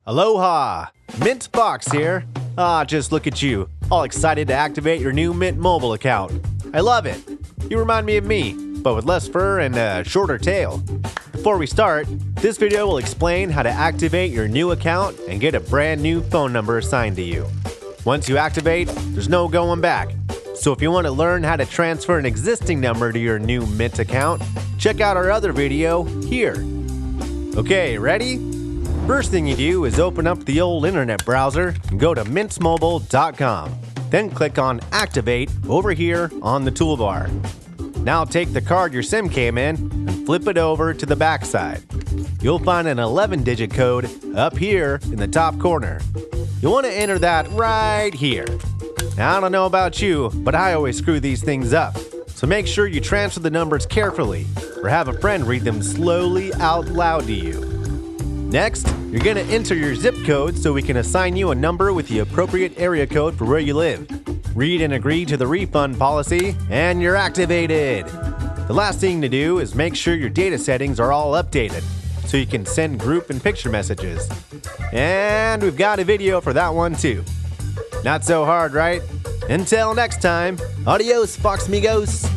Aloha! Mint Fox here. Just look at you, all excited to activate your new Mint mobile account. I love it. You remind me of me, but with less fur and a shorter tail. Before we start, this video will explain how to activate your new account and get a brand new phone number assigned to you. Once you activate, there's no going back. So if you want to learn how to transfer an existing number to your new Mint account, check out our other video here. Okay, ready? First thing you do is open up the old internet browser and go to mintmobile.com. Then click on Activate over here on the toolbar. Now take the card your SIM came in and flip it over to the back side. You'll find an 11-digit code up here in the top corner. You'll want to enter that right here. Now, I don't know about you, but I always screw these things up. So make sure you transfer the numbers carefully or have a friend read them slowly out loud to you. Next, you're going to enter your zip code so we can assign you a number with the appropriate area code for where you live. Read and agree to the refund policy, and you're activated. The last thing to do is make sure your data settings are all updated so you can send group and picture messages. And we've got a video for that one too. Not so hard, right? Until next time, adios, Fox Migos.